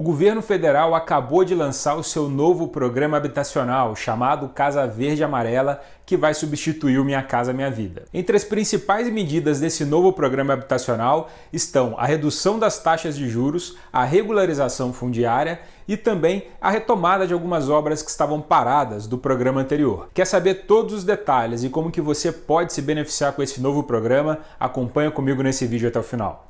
O governo federal acabou de lançar o seu novo programa habitacional, chamado Casa Verde Amarela, que vai substituir o Minha Casa Minha Vida. Entre as principais medidas desse novo programa habitacional estão a redução das taxas de juros, a regularização fundiária e também a retomada de algumas obras que estavam paradas do programa anterior. Quer saber todos os detalhes e como que você pode se beneficiar com esse novo programa? Acompanha comigo nesse vídeo até o final.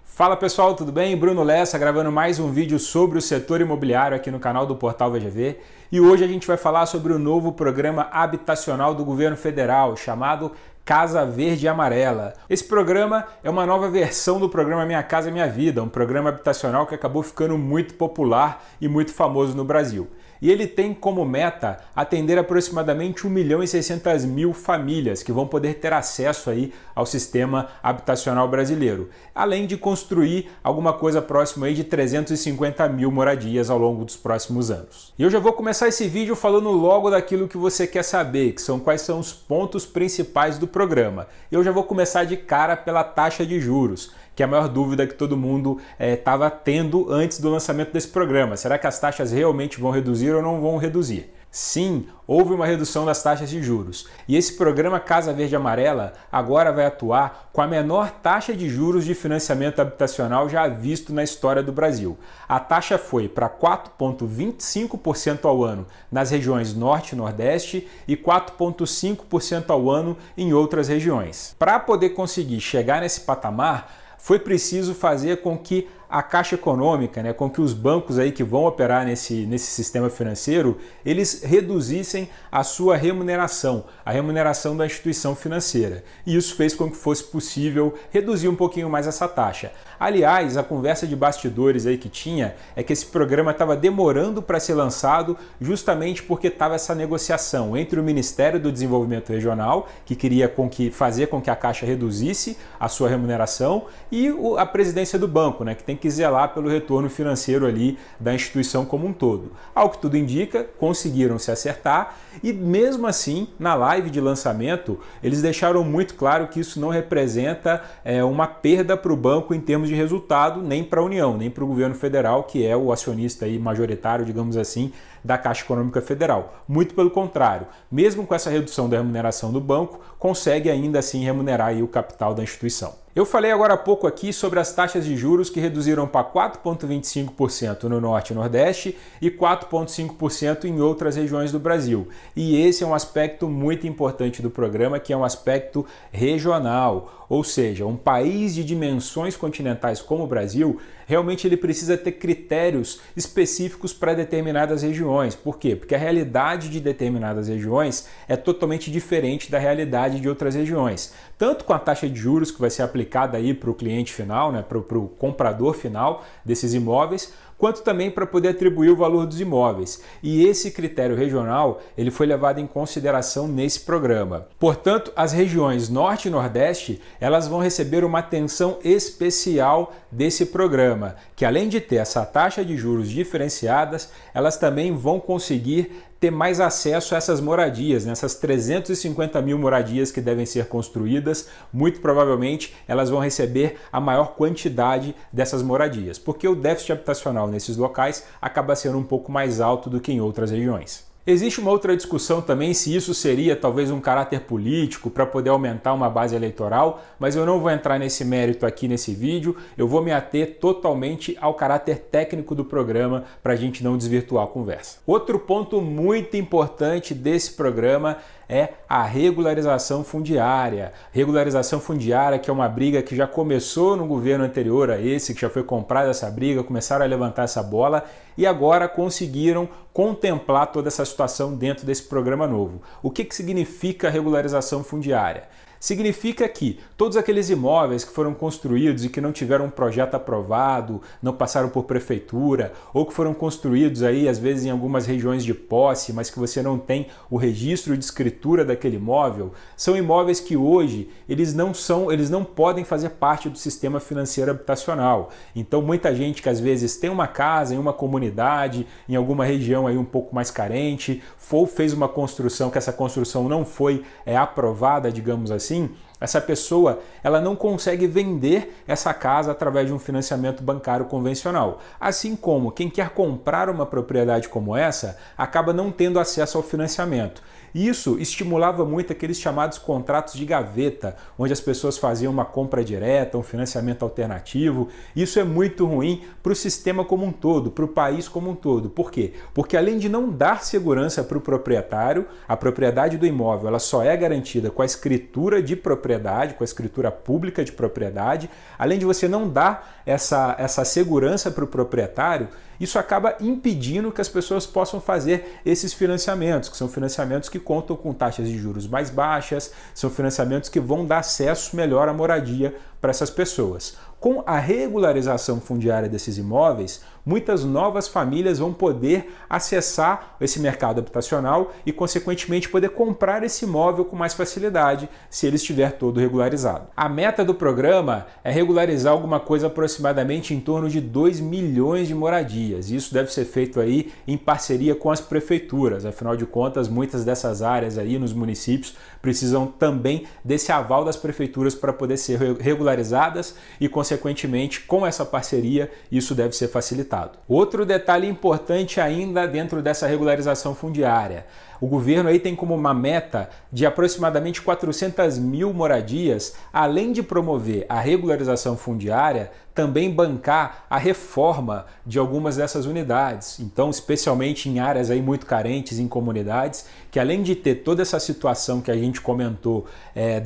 Fala pessoal, tudo bem? Bruno Lessa gravando mais um vídeo sobre o setor imobiliário aqui no canal do Portal VGV, e hoje a gente vai falar sobre o novo programa habitacional do governo federal chamado Casa Verde Amarela. Esse programa é uma nova versão do programa Minha Casa Minha Vida, um programa habitacional que acabou ficando muito popular e muito famoso no Brasil. E ele tem como meta atender aproximadamente 1.600.000 famílias que vão poder ter acesso aí ao sistema habitacional brasileiro, além de construir alguma coisa próxima aí de 350.000 moradias ao longo dos próximos anos. E eu já vou começar esse vídeo falando logo daquilo que você quer saber, que são quais são os pontos principais do programa. Eu já vou começar de cara pela taxa de juros, que é a maior dúvida que todo mundo estava tendo antes do lançamento desse programa. Será que as taxas realmente vão reduzir ou não vão reduzir? Sim, houve uma redução das taxas de juros. E esse programa Casa Verde Amarela agora vai atuar com a menor taxa de juros de financiamento habitacional já visto na história do Brasil. A taxa foi para 4,25% ao ano nas regiões Norte e Nordeste e 4,5% ao ano em outras regiões. Para poder conseguir chegar nesse patamar, foi preciso fazer com que a Caixa Econômica, com que os bancos aí que vão operar nesse sistema financeiro, eles reduzissem a sua remuneração, a remuneração da instituição financeira. E isso fez com que fosse possível reduzir um pouquinho mais essa taxa. Aliás, a conversa de bastidores aí que tinha é que esse programa estava demorando para ser lançado justamente porque estava essa negociação entre o Ministério do Desenvolvimento Regional, que queria fazer com que a Caixa reduzisse a sua remuneração, e a presidência do banco, que tem que zelar pelo retorno financeiro ali da instituição como um todo. Ao que tudo indica, conseguiram se acertar e mesmo assim, na live de lançamento, eles deixaram muito claro que isso não representa uma perda para o banco em termos de resultado, nem para a União, nem para o governo federal, que é o acionista aí majoritário, digamos assim, da Caixa Econômica Federal. Muito pelo contrário, mesmo com essa redução da remuneração do banco, consegue ainda assim remunerar aí o capital da instituição. Eu falei agora há pouco aqui sobre as taxas de juros que reduziram para 4,25% no Norte e Nordeste e 4,5% em outras regiões do Brasil. E esse é um aspecto muito importante do programa, que é um aspecto regional. Ou seja, um país de dimensões continentais como o Brasil, realmente ele precisa ter critérios específicos para determinadas regiões. Por quê? Porque a realidade de determinadas regiões é totalmente diferente da realidade de outras regiões. Tanto com a taxa de juros que vai ser aplicada aí para o cliente final, para o comprador final desses imóveis, quanto também para poder atribuir o valor dos imóveis. E esse critério regional ele foi levado em consideração nesse programa. Portanto, as regiões Norte e Nordeste elas vão receber uma atenção especial desse programa, que além de ter essa taxa de juros diferenciadas, elas também vão conseguir ter mais acesso a essas moradias, nessas 350.000 moradias que devem ser construídas. Muito provavelmente elas vão receber a maior quantidade dessas moradias, porque o déficit habitacional nesses locais acaba sendo um pouco mais alto do que em outras regiões. Existe uma outra discussão também se isso seria talvez um caráter político para poder aumentar uma base eleitoral, mas eu não vou entrar nesse mérito aqui nesse vídeo, eu vou me ater totalmente ao caráter técnico do programa para a gente não desvirtuar a conversa. Outro ponto muito importante desse programa é a regularização fundiária. Regularização fundiária, que é uma briga que já começou no governo anterior a esse, que já foi comprada essa briga, começaram a levantar essa bola e agora conseguiram contemplar toda essa situação dentro desse programa novo. O que significa regularização fundiária? Significa que todos aqueles imóveis que foram construídos e que não tiveram um projeto aprovado, não passaram por prefeitura, ou que foram construídos aí às vezes em algumas regiões de posse, mas que você não tem o registro de escritura daquele imóvel, são imóveis que hoje eles não podem fazer parte do sistema financeiro habitacional. Então muita gente que às vezes tem uma casa em uma comunidade, em alguma região aí um pouco mais carente, fez uma construção que essa construção não foi aprovada, digamos assim, essa pessoa ela não consegue vender essa casa através de um financiamento bancário convencional. Assim como quem quer comprar uma propriedade como essa acaba não tendo acesso ao financiamento. Isso estimulava muito aqueles chamados contratos de gaveta, onde as pessoas faziam uma compra direta, um financiamento alternativo. Isso é muito ruim para o sistema como um todo, para o país como um todo. Por quê? Porque além de não dar segurança para o proprietário, a propriedade do imóvel ela só é garantida com a escritura de propriedade, com a escritura pública de propriedade. Além de você não dar essa segurança para o proprietário, isso acaba impedindo que as pessoas possam fazer esses financiamentos, que são financiamentos que contam com taxas de juros mais baixas, são financiamentos que vão dar acesso melhor à moradia para essas pessoas. Com a regularização fundiária desses imóveis, muitas novas famílias vão poder acessar esse mercado habitacional e, consequentemente, poder comprar esse imóvel com mais facilidade se ele estiver todo regularizado. A meta do programa é regularizar alguma coisa aproximadamente em torno de 2 milhões de moradias. Isso deve ser feito aí em parceria com as prefeituras. Afinal de contas, muitas dessas áreas aí nos municípios precisam também desse aval das prefeituras para poder ser regularizadas e, consequentemente, com essa parceria, isso deve ser facilitado. Outro detalhe importante ainda dentro dessa regularização fundiária. O governo aí tem como uma meta de aproximadamente 400 mil moradias, além de promover a regularização fundiária, também bancar a reforma de algumas dessas unidades. Então, especialmente em áreas aí muito carentes, em comunidades, que além de ter toda essa situação que a gente comentou,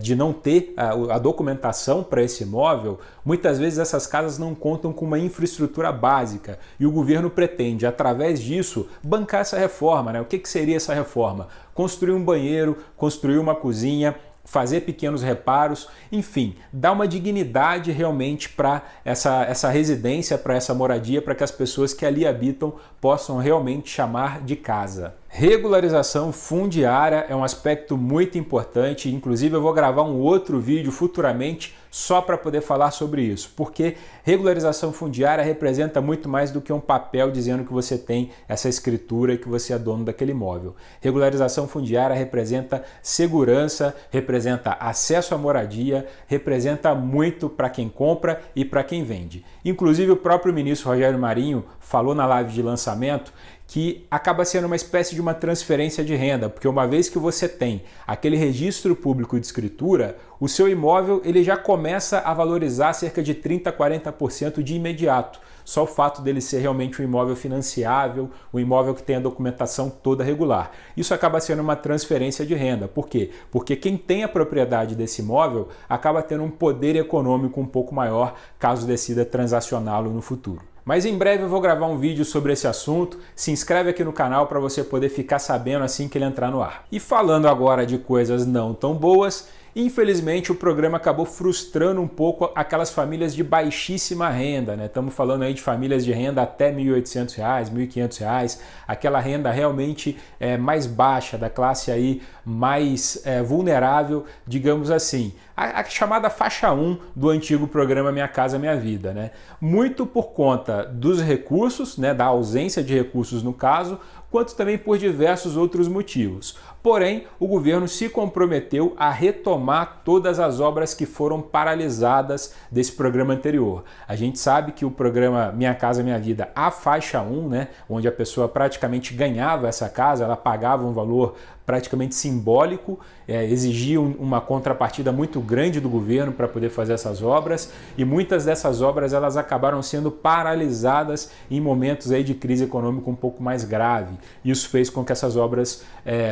de não ter a documentação para esse imóvel, muitas vezes essas casas não contam com uma infraestrutura básica e o governo pretende, através disso, bancar essa reforma, né? O que seria essa reforma? Construir um banheiro, construir uma cozinha, fazer pequenos reparos, enfim, dar uma dignidade realmente para essa residência, para essa moradia, para que as pessoas que ali habitam possam realmente chamar de casa. Regularização fundiária é um aspecto muito importante, inclusive eu vou gravar um outro vídeo futuramente só para poder falar sobre isso, porque regularização fundiária representa muito mais do que um papel dizendo que você tem essa escritura e que você é dono daquele imóvel. Regularização fundiária representa segurança, representa acesso à moradia, representa muito para quem compra e para quem vende. Inclusive o próprio ministro Rogério Marinho falou na live de lançamento que acaba sendo uma espécie de uma transferência de renda, porque uma vez que você tem aquele registro público de escritura, o seu imóvel ele já começa a valorizar cerca de 30% a 40% de imediato. Só o fato dele ser realmente um imóvel financiável, um imóvel que tem a documentação toda regular. Isso acaba sendo uma transferência de renda. Por quê? Porque quem tem a propriedade desse imóvel acaba tendo um poder econômico um pouco maior caso decida transacioná-lo no futuro. Mas em breve eu vou gravar um vídeo sobre esse assunto. Se inscreve aqui no canal para você poder ficar sabendo assim que ele entrar no ar. E falando agora de coisas não tão boas, infelizmente o programa acabou frustrando um pouco aquelas famílias de baixíssima renda, né? Estamos falando aí de famílias de renda até R$ 1.800, R$ 1.500, aquela renda realmente mais baixa, da classe aí mais vulnerável, digamos assim. A chamada faixa 1 do antigo programa Minha Casa Minha Vida, né? Muito por conta dos recursos, né, da ausência de recursos no caso, quanto também por diversos outros motivos. Porém, o governo se comprometeu a retomar todas as obras que foram paralisadas desse programa anterior. A gente sabe que o programa Minha Casa Minha Vida, a faixa 1, né, onde a pessoa praticamente ganhava essa casa, ela pagava um valor praticamente simbólico, exigia uma contrapartida muito grande do governo para poder fazer essas obras, e muitas dessas obras elas acabaram sendo paralisadas em momentos aí de crise econômica um pouco mais grave. Isso fez com que essas obras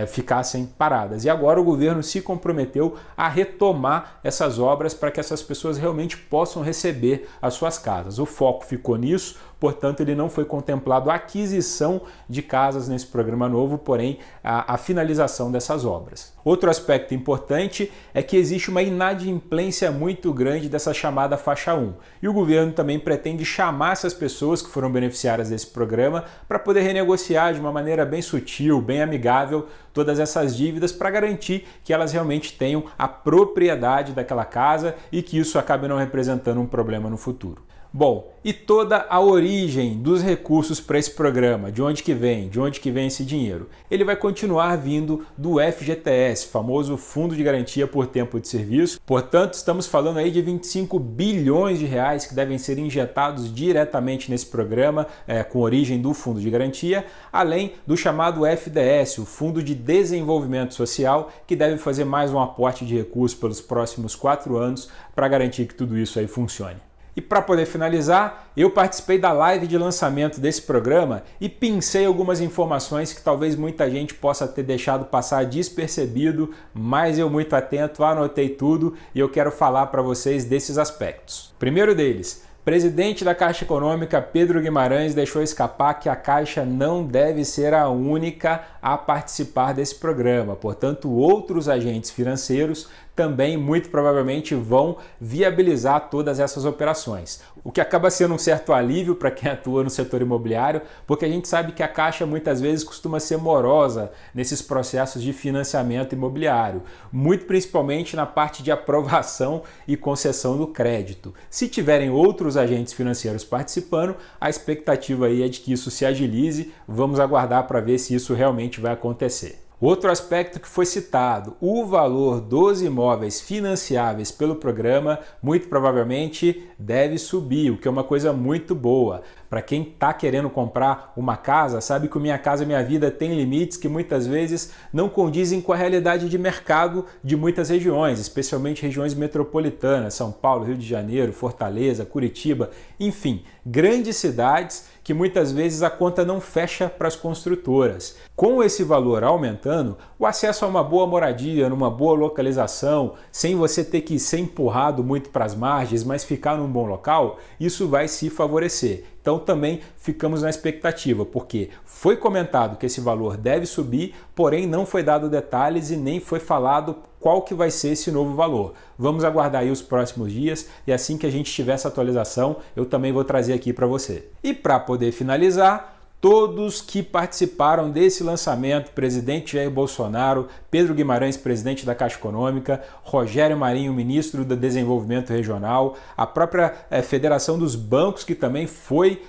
ficassem paradas. E agora o governo se comprometeu a retomar essas obras para que essas pessoas realmente possam receber as suas casas. O foco ficou nisso, portanto ele não foi contemplado a aquisição de casas nesse programa novo, porém a finalização dessas obras. Outro aspecto importante é que existe uma inadimplência muito grande dessa chamada faixa 1. E o governo também pretende chamar essas pessoas que foram beneficiárias desse programa para poder renegociar de uma maneira bem sutil, bem amigável, todas essas dívidas para garantir que elas realmente tenham a propriedade daquela casa e que isso acabe não representando um problema no futuro. Bom, e toda a origem dos recursos para esse programa, de onde que vem esse dinheiro? Ele vai continuar vindo do FGTS, famoso Fundo de Garantia por Tempo de Serviço. Portanto, estamos falando aí de 25 bilhões de reais que devem ser injetados diretamente nesse programa, com origem do Fundo de Garantia, além do chamado FDS, o Fundo de Desenvolvimento Social, que deve fazer mais um aporte de recursos pelos próximos 4 anos para garantir que tudo isso aí funcione. E para poder finalizar, eu participei da live de lançamento desse programa e pincei algumas informações que talvez muita gente possa ter deixado passar despercebido, mas eu muito atento, anotei tudo e eu quero falar para vocês desses aspectos. Primeiro deles, presidente da Caixa Econômica, Pedro Guimarães, deixou escapar que a Caixa não deve ser a única a participar desse programa. Portanto, outros agentes financeiros também muito provavelmente vão viabilizar todas essas operações. O que acaba sendo um certo alívio para quem atua no setor imobiliário, porque a gente sabe que a Caixa muitas vezes costuma ser morosa nesses processos de financiamento imobiliário, muito principalmente na parte de aprovação e concessão do crédito. Se tiverem outros agentes financeiros participando, a expectativa aí é de que isso se agilize. Vamos aguardar para ver se isso realmente vai acontecer. Outro aspecto que foi citado, o valor dos imóveis financiáveis pelo programa muito provavelmente deve subir, o que é uma coisa muito boa. Para quem está querendo comprar uma casa, sabe que o Minha Casa Minha Vida tem limites que muitas vezes não condizem com a realidade de mercado de muitas regiões, especialmente regiões metropolitanas, São Paulo, Rio de Janeiro, Fortaleza, Curitiba, enfim, grandes cidades que muitas vezes a conta não fecha para as construtoras. Com esse valor aumentando, o acesso a uma boa moradia, numa boa localização, sem você ter que ser empurrado muito para as margens, mas ficar num bom local, isso vai se favorecer. Então também ficamos na expectativa, porque foi comentado que esse valor deve subir, porém não foi dado detalhes e nem foi falado qual que vai ser esse novo valor. Vamos aguardar aí os próximos dias e assim que a gente tiver essa atualização, eu também vou trazer aqui para você. E para poder finalizar, todos que participaram desse lançamento, presidente Jair Bolsonaro, Pedro Guimarães, presidente da Caixa Econômica, Rogério Marinho, ministro do Desenvolvimento Regional, a própria Federação dos Bancos, que também foi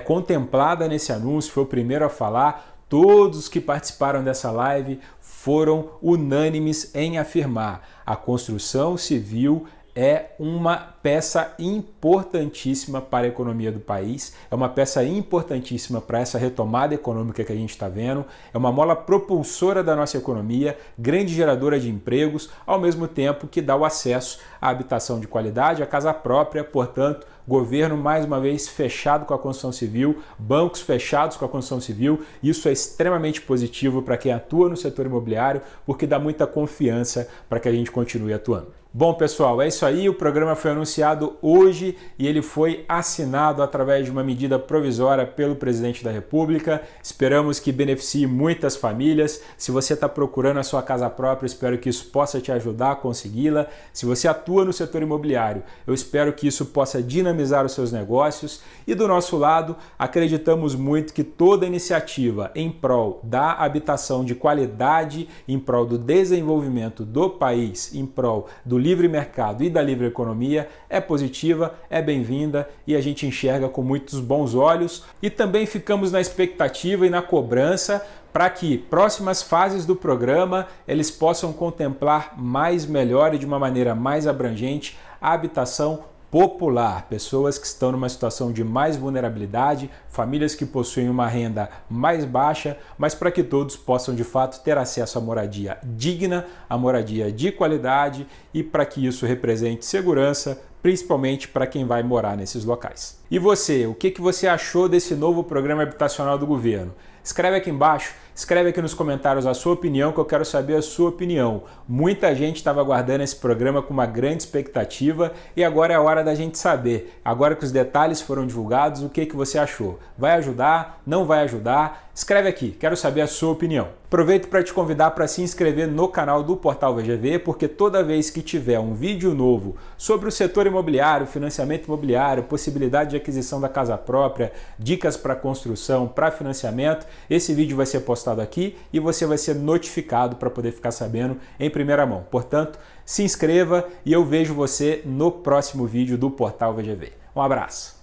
contemplada nesse anúncio, foi o primeiro a falar, todos que participaram dessa live foram unânimes em afirmar: a construção civil é uma peça importantíssima para a economia do país, é uma peça importantíssima para essa retomada econômica que a gente está vendo, é uma mola propulsora da nossa economia, grande geradora de empregos, ao mesmo tempo que dá o acesso à habitação de qualidade, à casa própria. Portanto, governo mais uma vez fechado com a construção civil, bancos fechados com a construção civil, isso é extremamente positivo para quem atua no setor imobiliário, porque dá muita confiança para que a gente continue atuando. Bom, pessoal, é isso aí. O programa foi anunciado hoje e ele foi assinado através de uma medida provisória pelo presidente da República. Esperamos que beneficie muitas famílias. Se você está procurando a sua casa própria, espero que isso possa te ajudar a consegui-la. Se você atua no setor imobiliário, eu espero que isso possa dinamizar os seus negócios. E do nosso lado, acreditamos muito que toda iniciativa em prol da habitação de qualidade, em prol do desenvolvimento do país, em prol do livre mercado e da livre economia é positiva, é bem-vinda e a gente enxerga com muitos bons olhos. E também ficamos na expectativa e na cobrança para que próximas fases do programa eles possam contemplar mais melhor e de uma maneira mais abrangente a habitação popular, pessoas que estão numa situação de mais vulnerabilidade, famílias que possuem uma renda mais baixa, mas para que todos possam de fato ter acesso à moradia digna, à moradia de qualidade e para que isso represente segurança, principalmente para quem vai morar nesses locais. E você, o que você achou desse novo programa habitacional do governo? Escreve aqui embaixo, escreve aqui nos comentários a sua opinião, que eu quero saber a sua opinião. Muita gente estava aguardando esse programa com uma grande expectativa e agora é a hora da gente saber. Agora que os detalhes foram divulgados, o que você achou? Vai ajudar? Não vai ajudar? Escreve aqui, quero saber a sua opinião. Aproveito para te convidar para se inscrever no canal do Portal VGV, porque toda vez que tiver um vídeo novo sobre o setor imobiliário, financiamento imobiliário, possibilidade de aquisição da casa própria, dicas para construção, para financiamento, esse vídeo vai ser postado aqui e você vai ser notificado para poder ficar sabendo em primeira mão. Portanto, se inscreva e eu vejo você no próximo vídeo do Portal VGV. Um abraço!